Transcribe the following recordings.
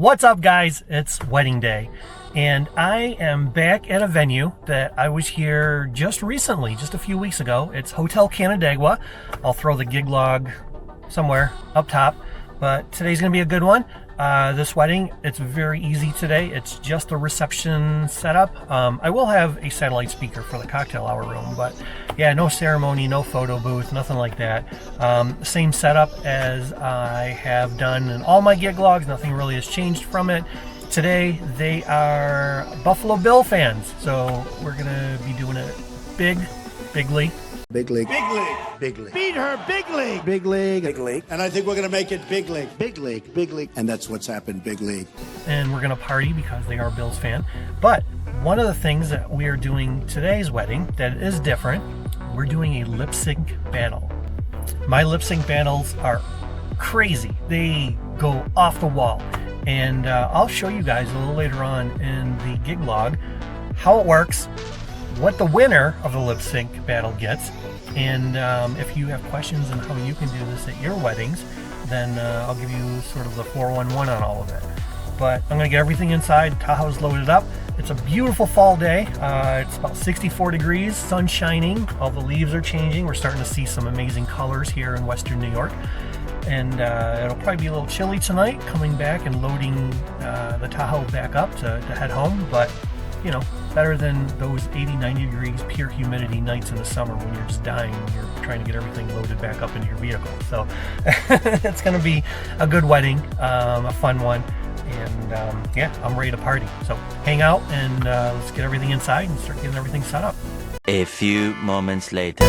What's up, guys? It's wedding day, and I am back at a venue that I was here just recently, just a few weeks ago. It's Hotel Canandaigua. I'll throw the gig log somewhere up top, but today's gonna be a good one. This wedding, it's very easy today. It's just a reception setup. I will have a satellite speaker for the cocktail hour room, but yeah, no ceremony, no photo booth, nothing like that. Same setup as I have done in all my gig logs. Nothing really has changed from it. Today, they are Buffalo Bill fans, so we're gonna be doing it bigly. Big league. Big league. Big league. Beat her, big league. Big league. Big league. And I think we're going to make it big league. Big league. Big league. And that's what's happened, big league. And we're gonna party because they are Bill's fan. But one of the things that we are doing today's wedding that is different, we're doing a lip sync battle. My lip sync battles are crazy. They go off the wall. And I'll show you guys a little later on in the gig log how it works, what the winner of the lip sync battle gets, and if you have questions on how you can do this at your weddings, then I'll give you sort of the 411 on all of it. But I'm gonna get everything inside. Tahoe's loaded up. It's a beautiful fall day. It's about 64 degrees, sun shining, all the leaves are changing. We're starting to see some amazing colors here in Western New York. And it'll probably be a little chilly tonight, coming back and loading the Tahoe back up to head home, but you know, better than those 80, 90 degrees pure humidity nights in the summer when you're just dying when you're trying to get everything loaded back up into your vehicle. So it's going to be a good wedding, a fun one, and yeah, I'm ready to party. So hang out and let's get everything inside and start getting everything set up. A few moments later.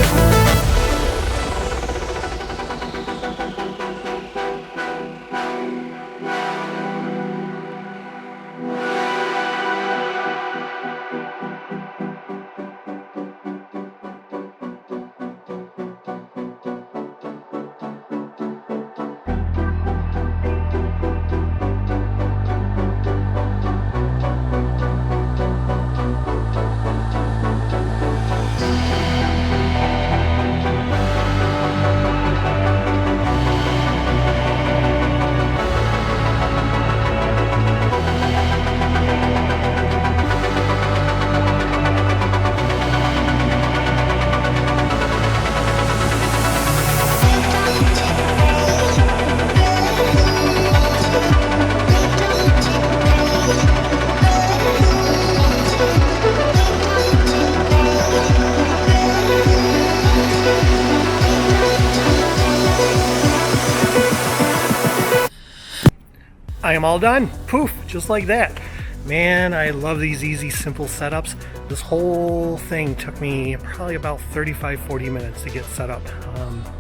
I am all done. Poof, just like that. Man, I love these easy, simple setups. This whole thing took me probably about 35-40 minutes to get set up.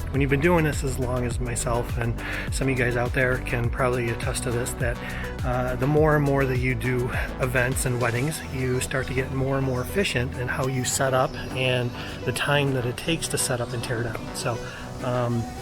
When you've been doing this as long as myself, and some of you guys out there can probably attest to this, that the more and more that you do events and weddings, you start to get more and more efficient in how you set up and the time that it takes to set up and tear down. So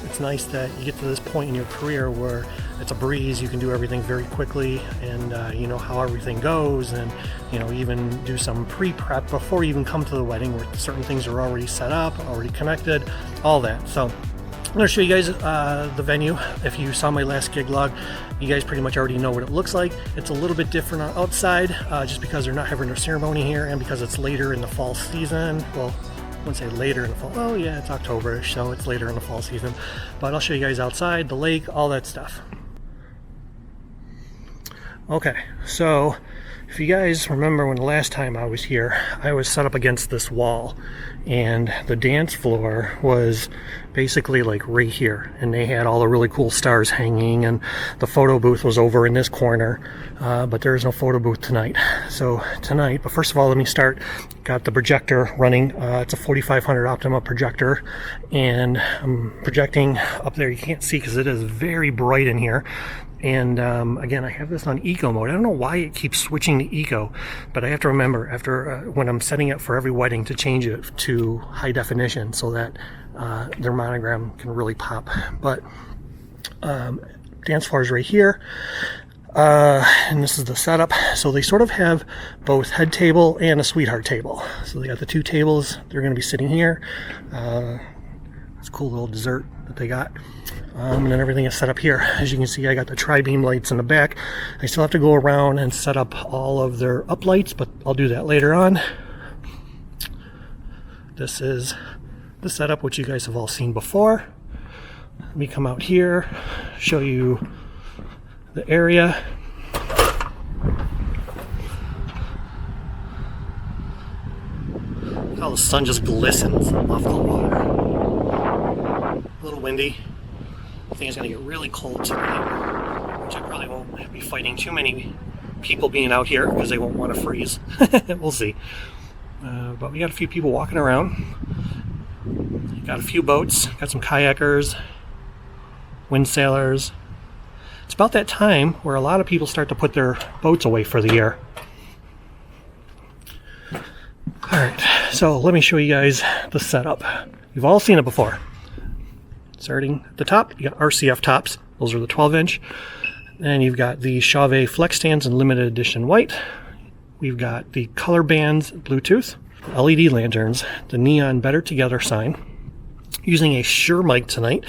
it's nice that you get to this point in your career where it's a breeze. You can do everything very quickly, and you know how everything goes, and you know, even do some pre-prep before you even come to the wedding where certain things are already set up, already connected, all that. So I'm going to show you guys the venue. If you saw my last gig log, you guys pretty much already know what it looks like. It's a little bit different outside, just because they're not having a ceremony here, and because it's later in the fall season. Well, I wouldn't say later in the fall. Oh yeah, it's October-ish, so it's later in the fall season. But I'll show you guys outside, the lake, all that stuff. Okay, so if you guys remember when the last time I was here, I was set up against this wall, and the dance floor was basically like right here, and they had all the really cool stars hanging, and the photo booth was over in this corner, but there is no photo booth tonight. So tonight, but first of all, let me start. Got the projector running. It's a 4500 Optima projector, and I'm projecting up there. You can't see because it is very bright in here. And again, I have this on eco mode. I don't know why it keeps switching to eco, but I have to remember after when I'm setting it for every wedding to change it to high definition so that their monogram can really pop. But dance floor is right here. And this is the setup. So they sort of have both head table and a sweetheart table. So they got the two tables. They're going to be sitting here. It's a cool little dessert that they got. And then everything is set up here. As you can see, I got the tri-beam lights in the back. I still have to go around and set up all of their up lights, but I'll do that later on. This is the setup which you guys have all seen before. Let me come out here, show you the area. How the sun just glistens off the water. A little windy. I think it's going to get really cold tonight, which I probably won't be fighting too many people being out here because they won't want to freeze. We'll see. But we got a few people walking around. Got a few boats. Got some kayakers, wind sailors. It's about that time where a lot of people start to put their boats away for the year. Alright, so let me show you guys the setup. You've all seen it before. Starting at the top, you got RCF tops. Those are the 12-inch. Then you've got the Chauvet flex stands in limited edition white. We've got the color bands Bluetooth, LED lanterns, the neon Better Together sign. Using a Shure mic tonight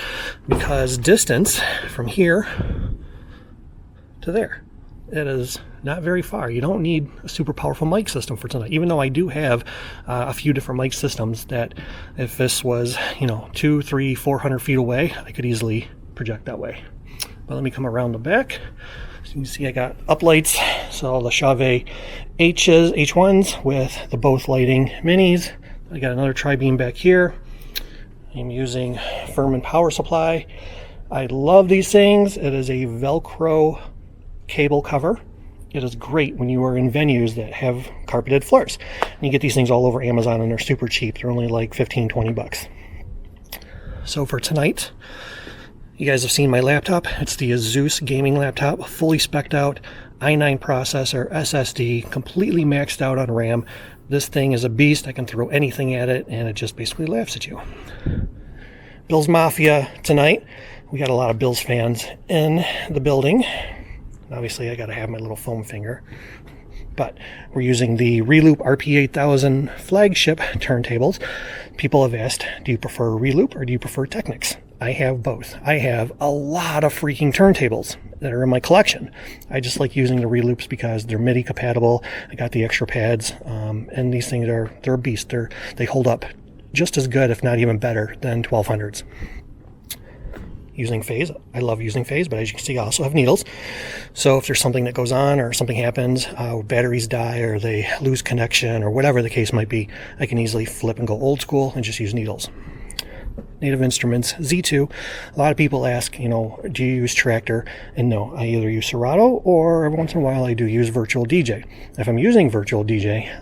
because distance from here to there, it is not very far. You don't need a super powerful mic system for tonight, even though I do have a few different mic systems that if this was, 200, 300, 400 feet away, I could easily project that way. But let me come around the back. So you can see I got uplights, so the Chauvet H1s with the both lighting minis. I got another tri-beam back here. I'm using Furman power supply. I love these things. It is a Velcro cable cover. It is great when you are in venues that have carpeted floors. And you get these things all over Amazon and they're super cheap. They're only like 15, 20 bucks. So for tonight, you guys have seen my laptop. It's the Asus gaming laptop, fully spec'd out, i9 processor, SSD, completely maxed out on RAM. This thing is a beast. I can throw anything at it and it just basically laughs at you. Bills Mafia tonight. We got a lot of Bills fans in the building. Obviously, I got to have my little foam finger. But we're using the Reloop RP8000 flagship turntables. People have asked, do you prefer Reloop or do you prefer Technics? I have both. I have a lot of freaking turntables that are in my collection. I just like using the Reloops because they're MIDI compatible. I got the extra pads, and these things they're a beast. They hold up just as good, if not even better, than 1200s. Using phase, I love using phase, but as you can see, I also have needles. So if there's something that goes on or something happens, batteries die or they lose connection or whatever the case might be, I can easily flip and go old school and just use needles. Native Instruments Z2. A lot of people ask, do you use Tractor? And no, I either use Serato or every once in a while I do use Virtual DJ. If I'm using Virtual DJ,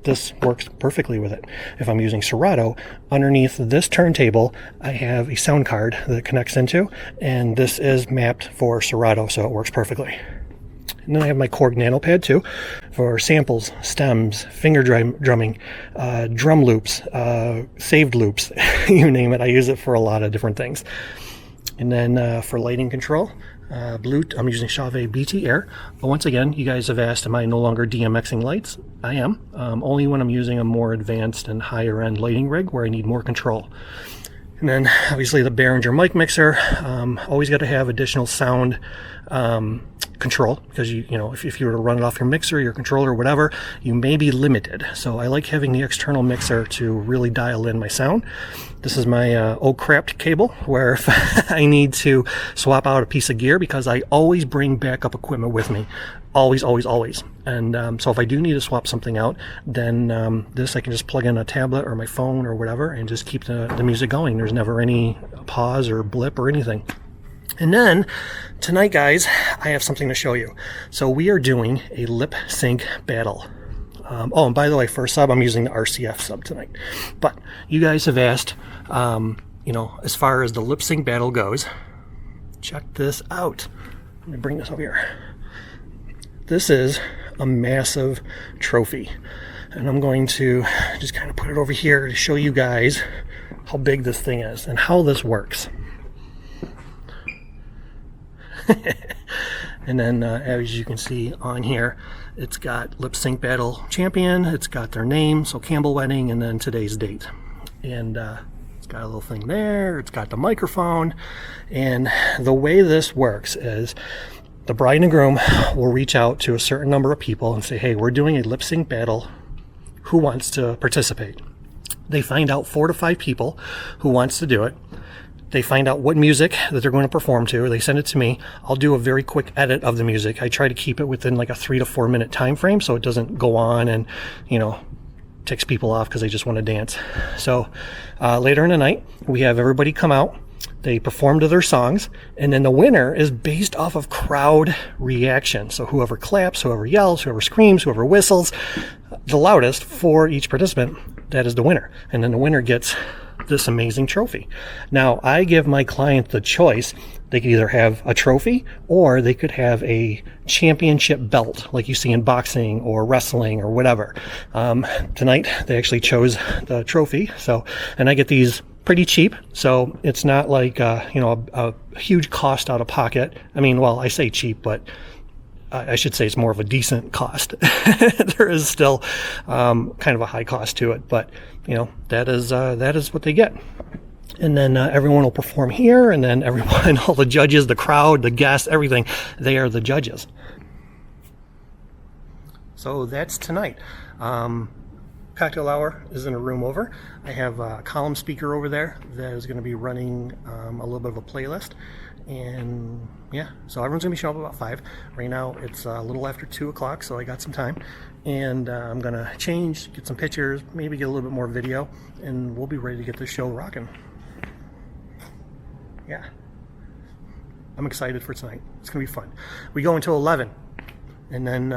this works perfectly with it. If I'm using Serato, underneath this turntable, I have a sound card that it connects into, and this is mapped for Serato, so it works perfectly. And then I have my Korg Nano Pad too, for samples, stems, finger drumming, drum loops, saved loops, you name it. I use it for a lot of different things. And then for lighting control, I'm using Chauvet BT Air. But once again, you guys have asked, am I no longer DMXing lights? I am. Only when I'm using a more advanced and higher end lighting rig where I need more control. And then obviously the Behringer mic mixer. Always got to have additional sound control because if you were to run it off your mixer, your controller, or whatever, you may be limited. So I like having the external mixer to really dial in my sound. This is my old crapped cable where if I need to swap out a piece of gear, because I always bring backup equipment with me. Always, always, always. And so if I do need to swap something out, then this I can just plug in a tablet or my phone or whatever and just keep the music going. There's never any pause or blip or anything. And then tonight, guys, I have something to show you. So we are doing a lip sync battle. And by the way, for a sub, I'm using the RCF sub tonight. But you guys have asked, as far as the lip sync battle goes, check this out. Let me bring this over here. This is a massive trophy. And I'm going to just kind of put it over here to show you guys how big this thing is and how this works. And then as you can see on here, it's got Lip Sync Battle Champion, it's got their name, so Campbell Wedding, and then today's date. And it's got a little thing there. It's got the microphone. And the way this works is the bride and groom will reach out to a certain number of people and say, hey, we're doing a lip sync battle. Who wants to participate? They find out 4 to 5 people who wants to do it. They find out what music that they're going to perform to. They send it to me. I'll do a very quick edit of the music. I try to keep it within like a 3 to 4 minute time frame so it doesn't go on and, you know, ticks people off because they just want to dance. So later in the night, we have everybody come out. They perform to their songs, and then the winner is based off of crowd reaction. So whoever claps, whoever yells, whoever screams, whoever whistles the loudest for each participant, that is the winner. And then the winner gets this amazing trophy. Now, I give my client the choice. They could either have a trophy or they could have a championship belt like you see in boxing or wrestling or whatever. Tonight, they actually chose the trophy. So, and I get these pretty cheap, so it's not like a huge cost out of pocket. I mean, well, I say cheap, but I should say it's more of a decent cost. There is still kind of a high cost to it, but you know, that is what they get. And then everyone will perform here, and then everyone, all the judges, the crowd, the guests, everything, they are the judges. So that's tonight. Cocktail hour is in a room over. I have a column speaker over there that is going to be running a little bit of a playlist. And yeah, so everyone's going to be showing up about 5. Right now it's a little after 2 o'clock, so I got some time. And I'm going to change, get some pictures, maybe get a little bit more video, and we'll be ready to get this show rocking. Yeah. I'm excited for tonight. It's going to be fun. We go until 11. And then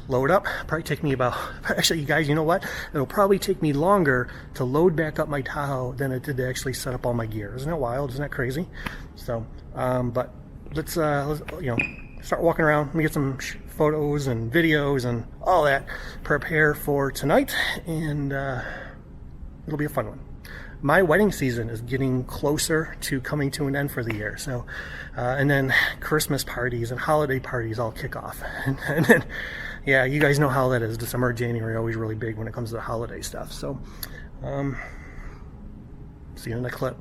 load up. Probably take me about, actually you guys, you know what? It'll probably take me longer to load back up my Tahoe than it did to actually set up all my gear. Isn't that wild? Isn't that crazy? So, but let's start walking around. Let me get some photos and videos and all that. Prepare for tonight, and it'll be a fun one. My wedding season is getting closer to coming to an end for the year. So, and then Christmas parties and holiday parties all kick off. And then, yeah, you guys know how that is. December, January, always really big when it comes to the holiday stuff. So, see you in the clip.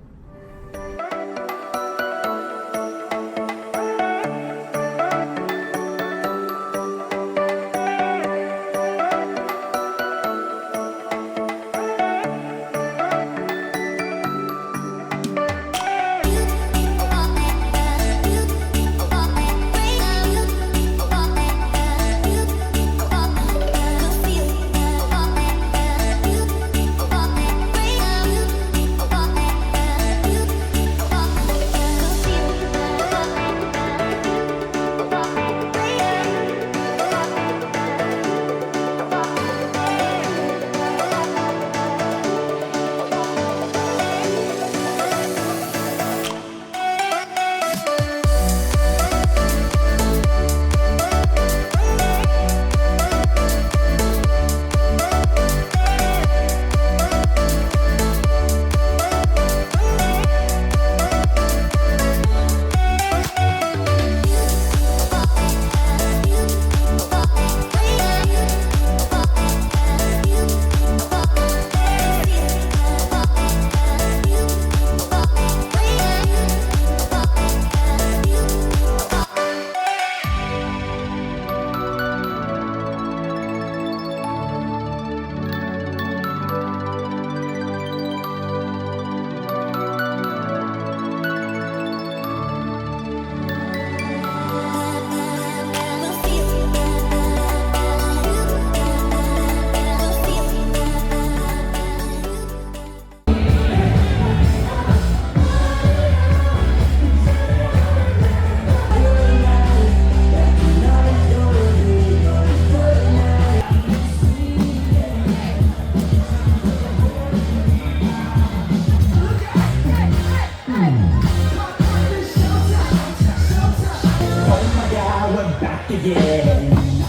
Oh my God, we're back again.